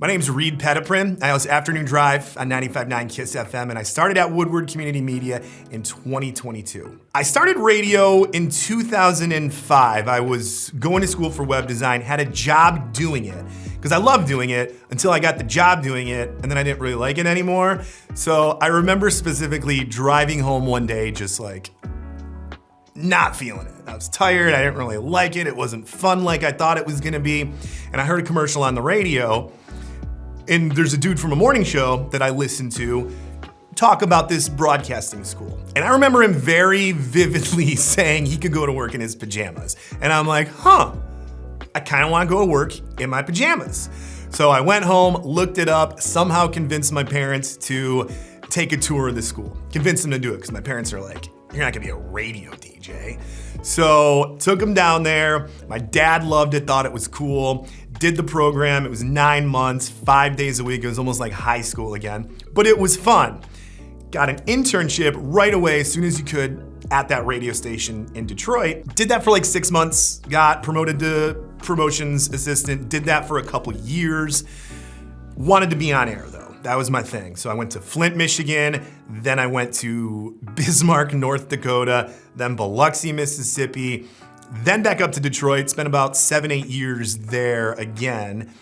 My name's Reed Petiprin. I host Afternoon Drive on 95.9 KISS FM, and I started at Woodward Community Media in 2022. I started radio in 2005. I was going to school for web design, had a job doing it, because I loved doing it until I got the job doing it, and then I didn't really like it anymore. So I remember specifically driving home one day just like not feeling it. I was tired, I didn't really like it, it wasn't fun like I thought it was gonna be, and I heard a commercial on the radio. And there's a dude from a morning show that I listened to talk about this broadcasting school. And I remember him very vividly saying he could go to work in his pajamas. And I'm like, I kind of want to go to work in my pajamas. So I went home, looked it up, somehow convinced my parents to take a tour of the school. Convinced them to do it, because my parents are like, you're not gonna be a radio DJ. So took them down there. My dad loved it, thought it was cool. Did the program. It was 9 months, 5 days a week. It was almost like high school again, but it was fun. Got an internship right away as soon as you could at that radio station in Detroit. Did that for like 6 months, got promoted to promotions assistant, did that for a couple years. Wanted to be on air though. That was my thing. So I went to Flint, Michigan, then I went to Bismarck, North Dakota, then Biloxi, Mississippi, then back up to Detroit, spent about 7-8 years there again,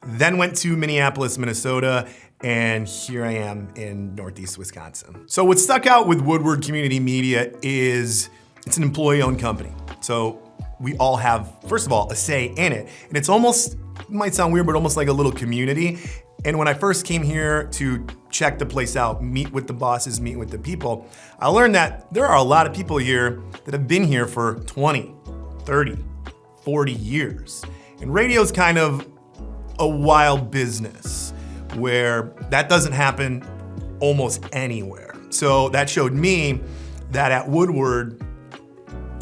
then went to Minneapolis, Minnesota, and here I am in Northeast Wisconsin. So what stuck out with Woodward Community Media is it's an employee-owned company. So we all have, first of all, a say in it. And it's almost, it might sound weird, but almost like a little community. And when I first came here to check the place out, meet with the bosses, meet with the people, I learned that there are a lot of people here that have been here for 20, 30, 40 years. And radio's kind of a wild business where that doesn't happen almost anywhere. So that showed me that at Woodward,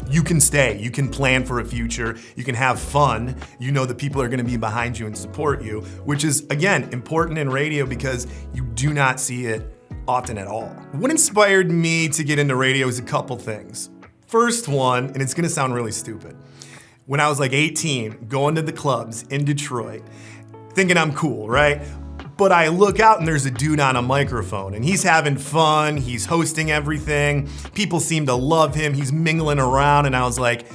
you can stay, you can plan for a future, you can have fun, you know the people are gonna be behind you and support you, which is, again, important in radio because you do not see it often at all. What inspired me to get into radio is a couple things. First one, and it's gonna sound really stupid, when I was like 18, going to the clubs in Detroit, thinking I'm cool, right? But I look out and there's a dude on a microphone and he's having fun, he's hosting everything, people seem to love him, he's mingling around, and I was like,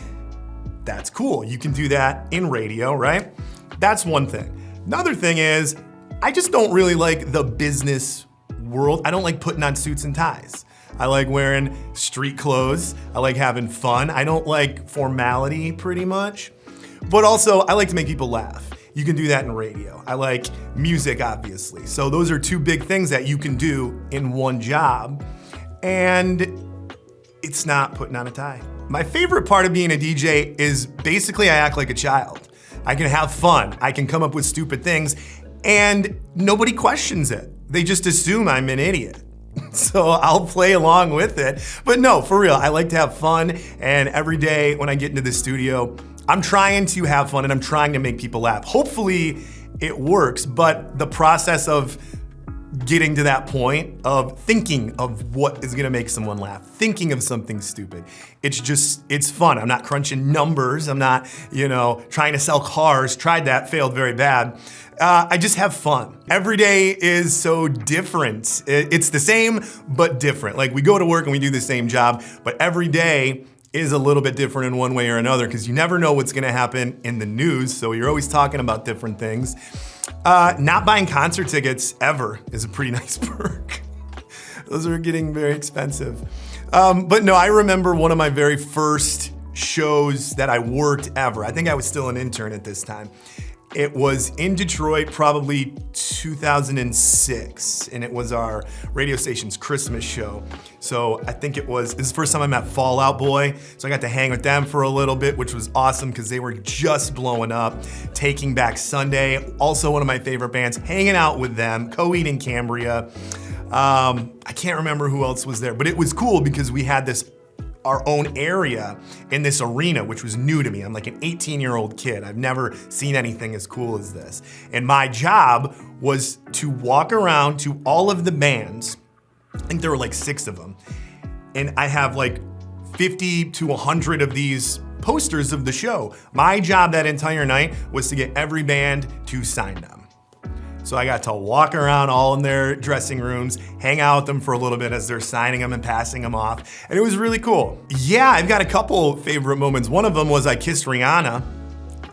that's cool, you can do that in radio, right? That's one thing. Another thing is, I just don't really like the business world. I don't like putting on suits and ties. I like wearing street clothes, I like having fun, I don't like formality pretty much, but also I like to make people laugh. You can do that in radio. I like music, obviously. So those are two big things that you can do in one job, and it's not putting on a tie. My favorite part of being a DJ is basically I act like a child. I can have fun, I can come up with stupid things, and nobody questions it. They just assume I'm an idiot. So I'll play along with it. But no, for real, I like to have fun, and every day when I get into the studio, I'm trying to have fun and I'm trying to make people laugh. Hopefully it works, but the process of getting to that point of thinking of what is gonna make someone laugh, thinking of something stupid, it's fun. I'm not crunching numbers, I'm not, trying to sell cars, tried that, failed very bad. I just have fun. Every day is so different. It's the same, but different. Like we go to work and we do the same job, but every day is a little bit different in one way or another because you never know what's gonna happen in the news, so you're always talking about different things. Not buying concert tickets ever is a pretty nice perk. Those are getting very expensive. But no, I remember one of my very first shows that I worked ever. I think I was still an intern at this time. It was in Detroit, probably 2006, and it was our radio station's Christmas show. So I think this is the first time I met Fall Out Boy, so I got to hang with them for a little bit, which was awesome because they were just blowing up. Taking Back Sunday, also one of my favorite bands, hanging out with them, Coheed and Cambria. I can't remember who else was there, but it was cool because we had our own area in this arena, which was new to me. I'm like an 18-year-old kid. I've never seen anything as cool as this. And my job was to walk around to all of the bands. I think there were like 6 of them. And I have like 50 to 100 of these posters of the show. My job that entire night was to get every band to sign them. So I got to walk around all in their dressing rooms, hang out with them for a little bit as they're signing them and passing them off. And it was really cool. Yeah, I've got a couple favorite moments. One of them was I kissed Rihanna.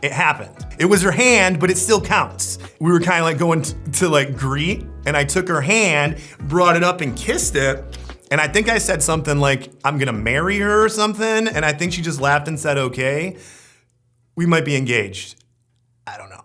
It happened. It was her hand, but it still counts. We were kind of like going to like greet, and I took her hand, brought it up and kissed it. And I think I said something like, I'm gonna marry her or something. And I think she just laughed and said, okay. We might be engaged. I don't know.